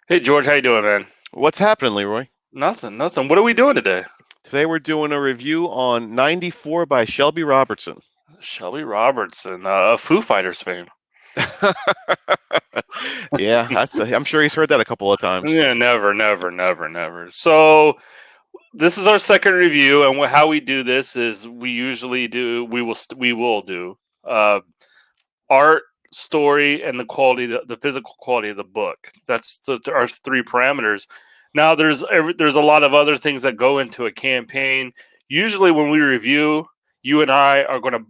Hey George, how you doing, man? What's happening, Leroy? Nothing, nothing. What are we doing today? Today we're doing a review on 94 by Shelby Robertson. Shelby Robertson, a Foo Fighters fan. Yeah, I'm sure he's heard that a couple of times. Yeah, never, never, never, never. So this is our second review, and how we do this is we will do uh, art, story, and the quality, the physical quality of the book. That's our three parameters. Now, there's a lot of other things that go into a campaign. Usually, when we review, you and I are going to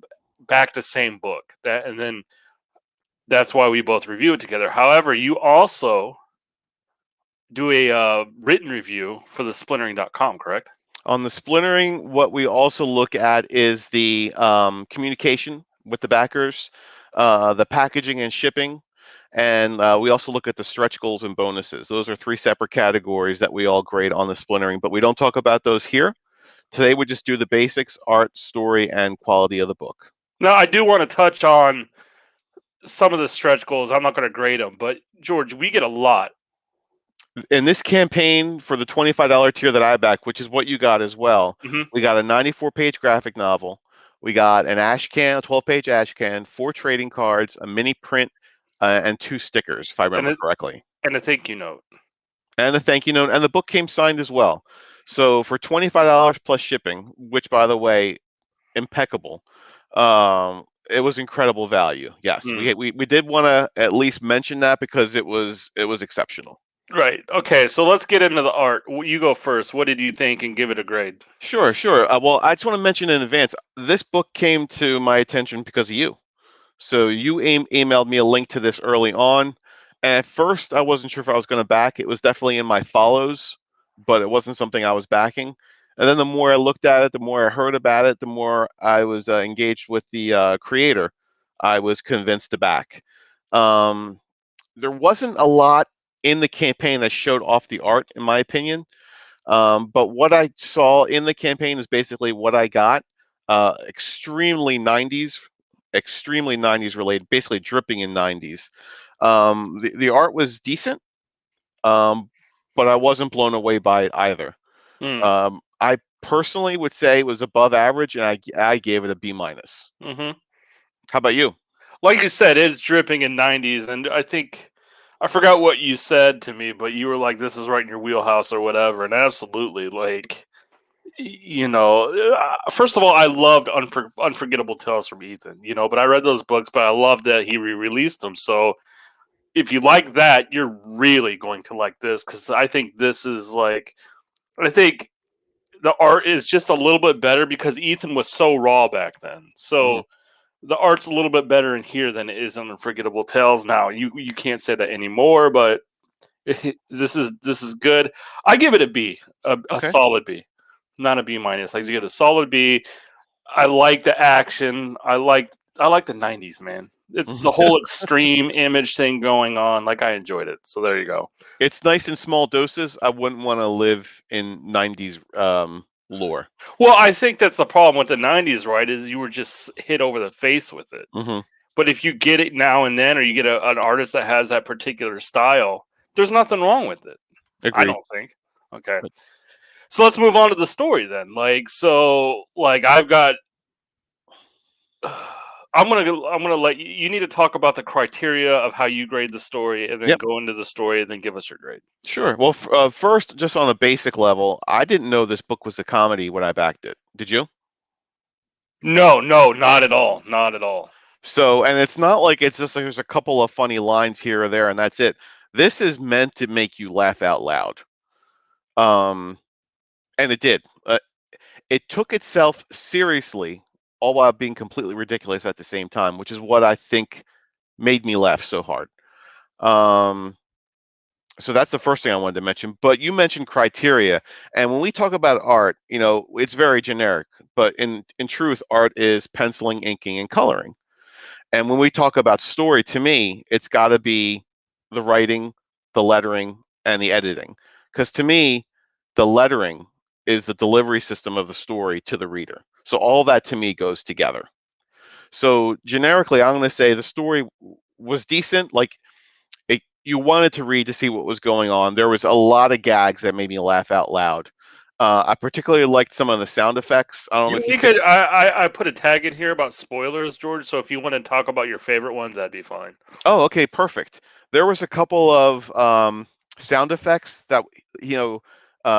back the same book. And then that's why we both review it together. However, you also do a written review for the splintering.com, correct? On the splintering, what we also look at is the communication with the backers, the packaging and shipping, and we also look at the stretch goals and bonuses. Those are three separate categories that we all grade on the splintering, but we don't talk about those here. Today we just do the basics, art, story, and quality of the book. Now, I do want to touch on some of the stretch goals. I'm not going to grade them, but George, we get a lot. In this campaign for the $25 tier that I back, which is what you got as well, Hmm. we got a 94-page graphic novel. We got an ash can, a 12-page ash can, 4 trading cards, a mini print, and 2 stickers, if I And remember correctly, and a thank you note. and a thank you note. And the book came signed as well. So for $25 plus shipping, which by the way, impeccable. It was incredible value. Yes, Mm. we did want to at least mention that because it was exceptional. Right. Okay. So let's get into the art. You go first. What did you think, and give it a grade? Sure, sure. Well, I just want to mention in advance, this book came to my attention because of you. So you emailed me a link to this early on. And at first, I wasn't sure if I was going to back. It was definitely in my follows, but it wasn't something I was backing. And then the more I looked at it, the more I heard about it, the more I was engaged with the creator. I was convinced to back. Um, there wasn't a lot in the campaign that showed off the art, in my opinion. But what I saw in the campaign is basically what I got. Extremely 90s, extremely 90s related, basically dripping in 90s. The art was decent, um, but I wasn't blown away by it either. Hmm. I personally would say it was above average, and I gave it a B minus. Mm-hmm. How about you? Like you said, it's dripping in '90s, and I think I forgot what you said to me, but you were like, "This is right in your wheelhouse" or whatever. And absolutely, like first of all, I loved Unforgettable Tales from Ethan. But I read those books, but I love that he re-released them. So if you like that, you're really going to like this because I think this is like I think the art is just a little bit better because Ethan was so raw back then. Hmm. So the art's a little bit better in here than it is in Unforgettable Tales. Now you can't say that anymore, but this is good. I give it a B, a Okay. solid B, not a B minus. I give it a solid B. I like the action. I like the '90s, man. It's the whole extreme image thing going on. Like I enjoyed it. So there you go. It's nice in small doses. I wouldn't want to live in 90s lore. Well, I think that's the problem with the '90s, right? Is you were just hit over the face with it. Hmm. But if you get it now and then, or you get an artist that has that particular style, there's nothing wrong with it. I Agreed. don't think. Okay, so let's move on to the story then. Like I've got. I'm gonna let you. You need to talk about the criteria of how you grade the story, and then Yep. go into the story, and then give us your grade. Sure. Well, first, just on a basic level, I didn't know this book was a comedy when I backed it. Did you? No, no, not at all, not at all. So, and it's not like it's just like there's a couple of funny lines here or there, and that's it. This is meant to make you laugh out loud. Um, and it did. It took itself seriously, all while being completely ridiculous at the same time, which is what I think made me laugh so hard. Um, so that's the first thing I wanted to mention. But you mentioned criteria, and when we talk about art, it's very generic. But in truth, art is penciling, inking, and coloring. And when we talk about story, to me, it's got to be the writing, the lettering, and the editing. Because to me, the lettering is the delivery system of the story to the reader. So all that to me goes together. So generically, I'm going to say the story was decent. Like you wanted to read to see what was going on. There was a lot of gags that made me laugh out loud. I particularly liked some of the sound effects. I don't know You, if you you picked. could. I put a tag in here about spoilers, George. So if you want to talk about your favorite ones, that'd be fine. Oh, okay, perfect. There was a couple of sound effects that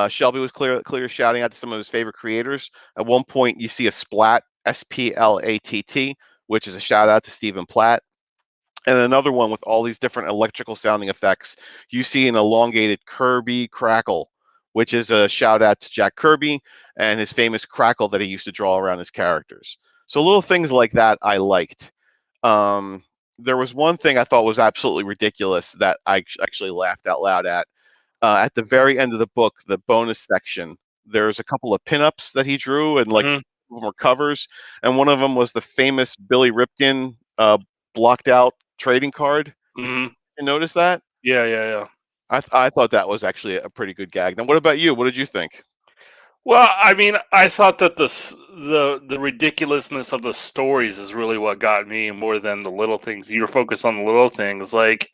Shelby was clear shouting out to some of his favorite creators. At one point, you see a splat, SPLATT, which is a shout out to Stephen Platt. And another one with all these different electrical sounding effects. You see an elongated Kirby crackle, which is a shout out to Jack Kirby and his famous crackle that he used to draw around his characters. So little things like that I liked. Um, there was one thing I thought was absolutely ridiculous that I actually laughed out loud at. At the very end of the book, the bonus section, there's a couple of pinups that he drew, and like Hmm. them were covers, and one of them was the famous Billy Ripken blocked out trading card. Did Hmm. you notice that? Yeah, yeah, yeah. I thought that was actually a pretty good gag. Now, what about you? What did you think? Well, I mean, I thought that the ridiculousness of the stories is really what got me more than the little things. You're focused on the little things, like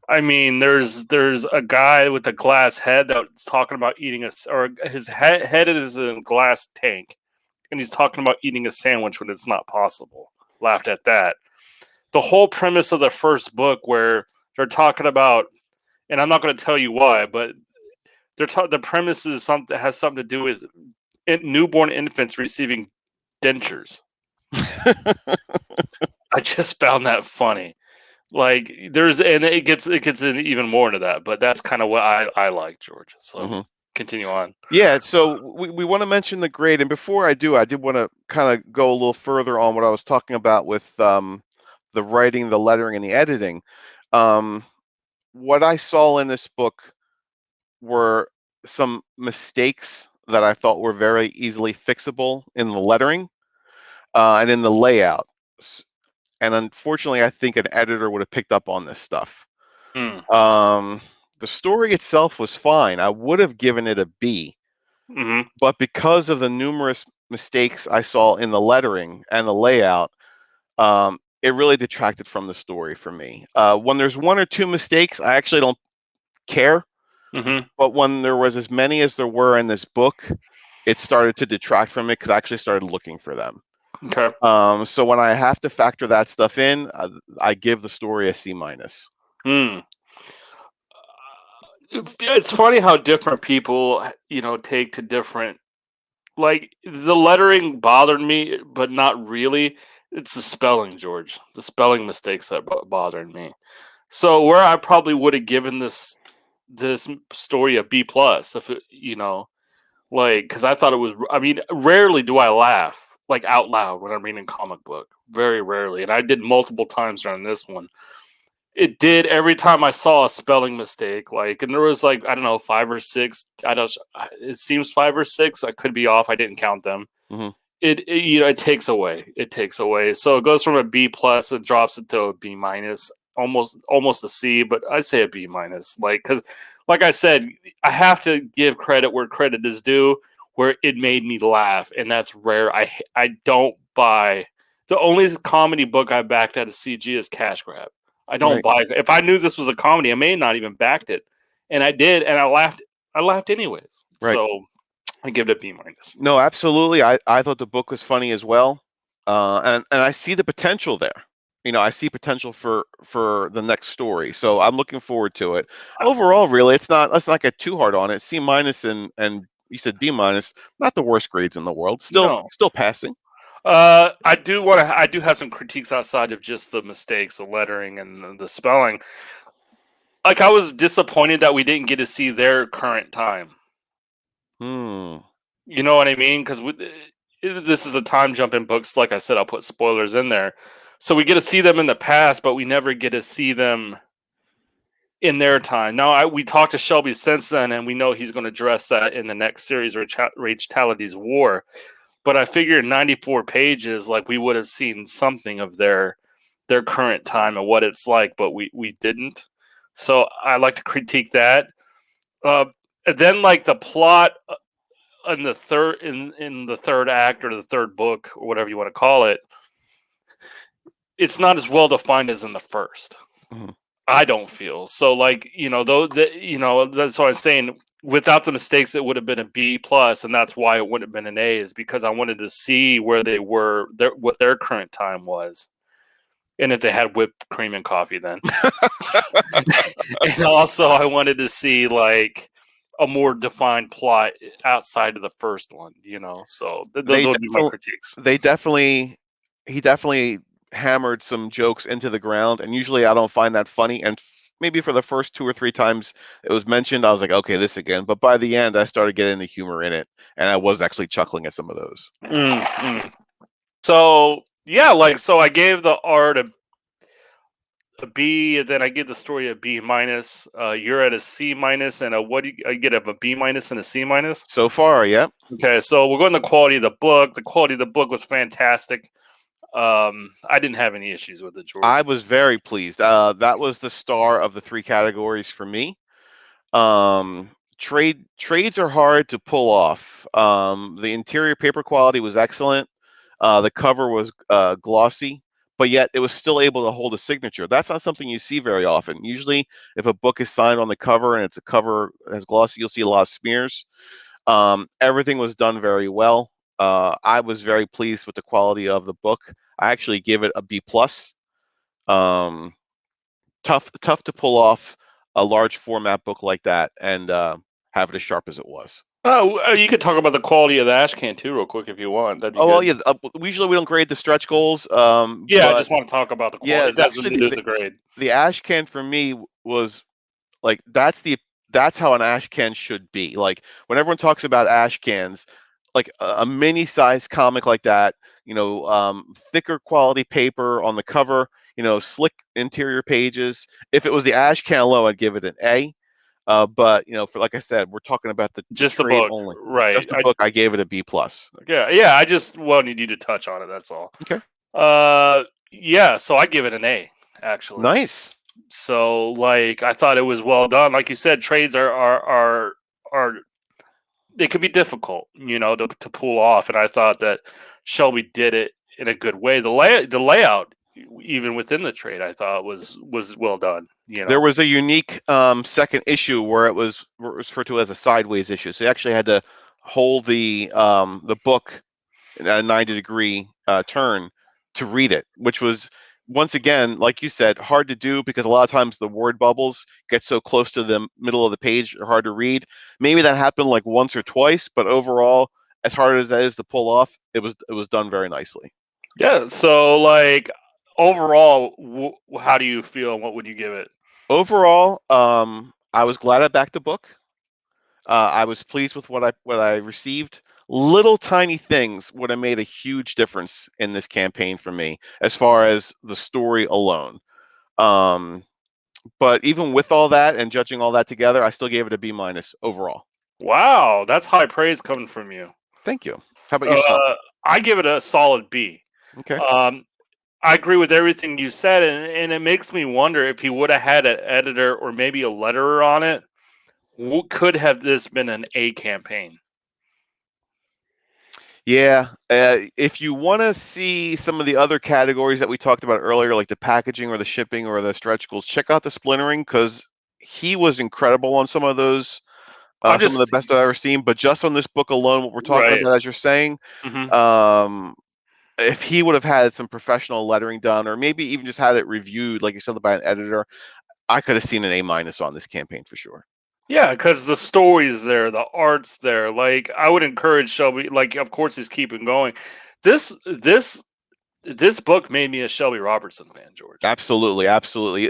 I mean, there's a guy with a glass head that's talking about eating or his head is in a glass tank, and he's talking about eating a sandwich when it's not possible. Laughed at that. The whole premise of the first book, where they're talking about, and I'm not going to tell you why, but the premise is something has something to do with newborn infants receiving dentures. I just found that funny. Like and it gets even more into that, but that's kind of what I like, George. So Hmm. continue on. Yeah, so we want to mention the grade, and before I do, I did want to kind of go a little further on what I was talking about with the writing, the lettering, and the editing. Um, what I saw in this book were some mistakes that I thought were very easily fixable in the lettering and in the layout. And unfortunately, I think an editor would have picked up on this stuff. Hmm. Um, the story itself was fine. I would have given it a B, Mm-hmm. but because of the numerous mistakes I saw in the lettering and the layout, it really detracted from the story for me. When there's one or two mistakes, I actually don't care. Mm-hmm. But when there was as many as there were in this book, it started to detract from it because I actually started looking for them. Okay. So when I have to factor that stuff in, I give the story a C minus. Hmm. It's funny how different people, take to different. Like the lettering bothered me, but not really. It's the spelling, George. The spelling mistakes that bothered me. So where I probably would have given this story a B plus if like because I thought it was. I mean, rarely do I laugh like out loud when I'm reading a comic book. Very rarely, and I did multiple times during this one. It did every time I saw a spelling mistake, like, and there was like I don't know 5 or 6. I don't. It seems 5 or 6. I could be off. I didn't count them. Hmm. It takes away. It takes away. So it goes from a B plus, it drops it to a B minus, almost a C, but I'd say a B minus. Like because, like I said, I have to give credit where credit is due. Where it made me laugh, and that's rare. I don't buy the only comedy book I backed at a CG is Cash Grab. I don't Right, buy. If I knew this was a comedy, I may not even backed it, and I did, and I laughed. I laughed anyways. right. So I give it a B minus. No, absolutely. I thought the book was funny as well, and I see the potential there. I see potential for the next story, so I'm looking forward to it. Overall, really, it's not. Let's not get too hard on it. C minus and you said B minus, not the worst grades in the world. No. Still passing. I do have some critiques outside of just the mistakes, the lettering, and the spelling. Like I was disappointed that we didn't get to see their current time. Hmm. You know what I mean? Because this is a time jump in books. Like I said, I'll put spoilers in there, so we get to see them in the past, but we never get to see them in their time. Now, we talked to Shelby since then, and we know he's going to address that in the next series, Rage Taladi's War. But I figure in 94 pages, like we would have seen something of their current time and what it's like, but we didn't. So I like to critique that. Uh, and then like the plot in the third act or the third book or whatever you want to call it, it's not as well defined as in the first. Mhm. I don't feel so. Like though, that's what I'm saying. Without the mistakes, it would have been a B plus, and that's why it wouldn't have been an A. Is because I wanted to see where they were, what their current time was, and if they had whipped cream and coffee then. And also, I wanted to see like a more defined plot outside of the first one. So those They would be my definitely, critiques. they definitely, he definitely hammered some jokes into the ground, and usually I don't find that funny. And maybe for the first 2 or 3 times it was mentioned, I was like, okay, this again. But by the end, I started getting the humor in it, and I was actually chuckling at some of those. So yeah, so I gave the art a B, and then I give the story a B minus. You're at a C minus, and what do I get a B minus and a C minus? So far, yeah. Okay, so we're going to quality of the book. The quality of the book was fantastic. I didn't have any issues with it, I George. was very pleased. That was the star of the 3 categories for me. Trades are hard to pull off. The interior paper quality was excellent. The cover was glossy, but yet it was still able to hold a signature. That's not something you see very often. Usually, if a book is signed on the cover and it's a cover that's glossy, you'll see a lot of smears. Everything was done very well. I was very pleased with the quality of the book. I actually give it a B plus. Um, tough to pull off a large format book like that and have it as sharp as it was. Oh, you could talk about the quality of the ash can too, real quick, if you want. That'd be Oh well, good. yeah. Usually we don't grade the stretch goals, Yeah, I but just want to talk about the yeah, quality. It doesn't actually mean there's a grade. the ash can for me was like that's how an ash can should be. Like when everyone talks about ash cans, like a mini size comic like that, thicker quality paper on the cover, slick interior pages. If it was the ash can low, I'd give it an A. But for like I said, we're talking about the Just the trade book, only. right? Just the book, I gave it a B plus. Yeah. I just wanted you to touch on it. That's all. Okay, Yeah. So I give it an A, actually. nice. So I thought it was well done. Like you said, trades are they could be difficult, to pull off, and I thought that Shelby did it in a good way. The layout, even within the trade, I thought was well done. There was a unique second issue where it was referred to as a sideways issue. So you actually had to hold the book at a 90-degree turn to read it, which was once again, like you said, hard to do because a lot of times the word bubbles get so close to the middle of the page, they're hard to read. Maybe that happened like once or twice, but overall, as hard as that is to pull off, it was done very nicely. Yeah. So overall, how do you feel? And what would you give it? Overall, I was glad I backed the book. I was pleased with what I received. Little tiny things would have made a huge difference in this campaign for me, as far as the story alone. Um, but even with all that and judging all that together, I still gave it a B minus overall. Wow, that's high praise coming from you. Thank you. How about yourself? Uh, I give it a solid B. Okay. Um, I agree with everything you said, and it makes me wonder if he would have had an editor or maybe a letterer on it. Could have this been an A campaign? Yeah. If you want to see some of the other categories that we talked about earlier, like the packaging or the shipping or the stretch goals, check out the splintering because he was incredible on some of those. I'm Some of the just best I've ever seen. But just on this book alone, what we're talking right. about, as you're saying, Hmm. um, if he would have had some professional lettering done, or maybe even just had it reviewed, like you said, by an editor, I could have seen an A minus on this campaign for sure. Yeah, because the story's there, the art's there. I would encourage Shelby. Of course, he's keeping going. This this this book made me a Shelby Robertson fan, George. Absolutely, absolutely.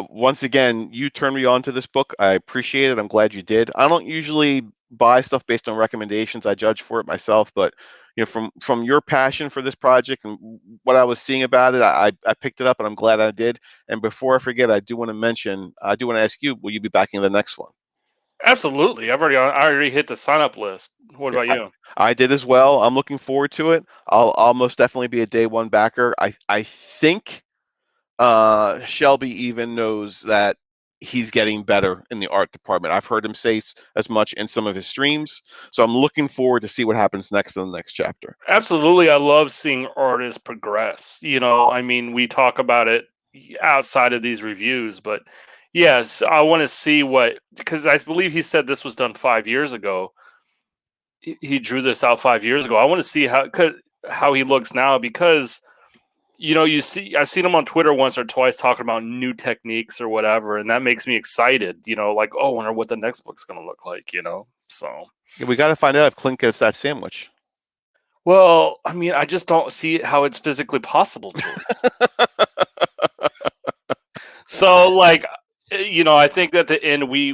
Once again, you turned me on to this book. I appreciate it. I'm glad you did. I don't usually buy stuff based on recommendations. I judge for it myself, but from your passion for this project and what I was seeing about it, I picked it up, and I'm glad I did. And before I forget, I do want to ask you, will you be backing the next one? Absolutely, I already hit the sign up list. What Okay, about you? I did as well. I'm looking forward to it. I'll most definitely be a day one backer. I think Shelby even knows that he's getting better in the art department. I've heard him say as much in some of his streams. So I'm looking forward to see what happens next in the next chapter. Absolutely, I love seeing artists progress. I mean, we talk about it. outside of these reviews. But yes, I want to see what, because I believe he said this was done 5 years ago. He drew this out 5 years ago. I want to see how he looks now, because you see, I've seen him on Twitter once or twice talking about new techniques or whatever, and that makes me excited. Like, oh, I wonder what the next book's going to look like. So. Yeah, we got to find out if Clint gets that sandwich. Well, I mean, I just don't see how it's physically possible, George. So, like, I think at the end we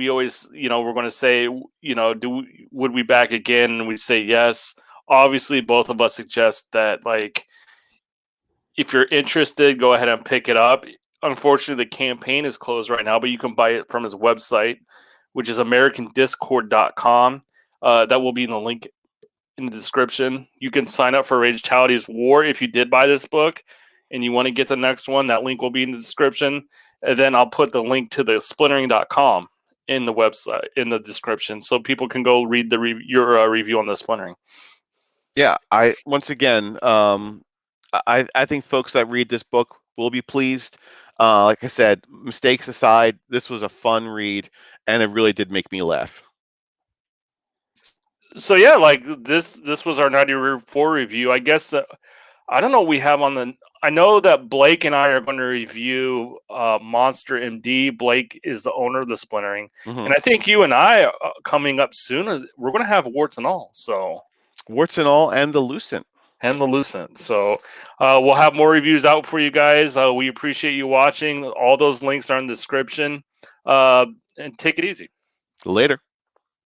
always, we're going to say, would we back again? And we say yes. Obviously, both of us suggest that, like, if you're interested, go ahead and pick it up. Unfortunately, the campaign is closed right now, but you can buy it from his website, which is AmericanDiscord.com. That will be in the link in the description. You can sign up for Rage Chality's War if you did buy this book and you want to get the next one. That link will be in the description. And then I'll put the link to the splintering.com in the website in the description, so people can go read your review on the splintering. Yeah, once again, I think folks that read this book will be pleased. Like I said, mistakes aside, this was a fun read, and it really did make me laugh. So yeah, like this was our 94 review. I guess that I don't know what we have on the. I know that Blake and I are going to review Monster MD. Blake is the owner of the Splintering, and I think you and I coming up soon. We're going to have Warts and All. So Warts and All, and the Lucent. So we'll have more reviews out for you guys. We appreciate you watching. All those links are in the description. And take it easy. Later.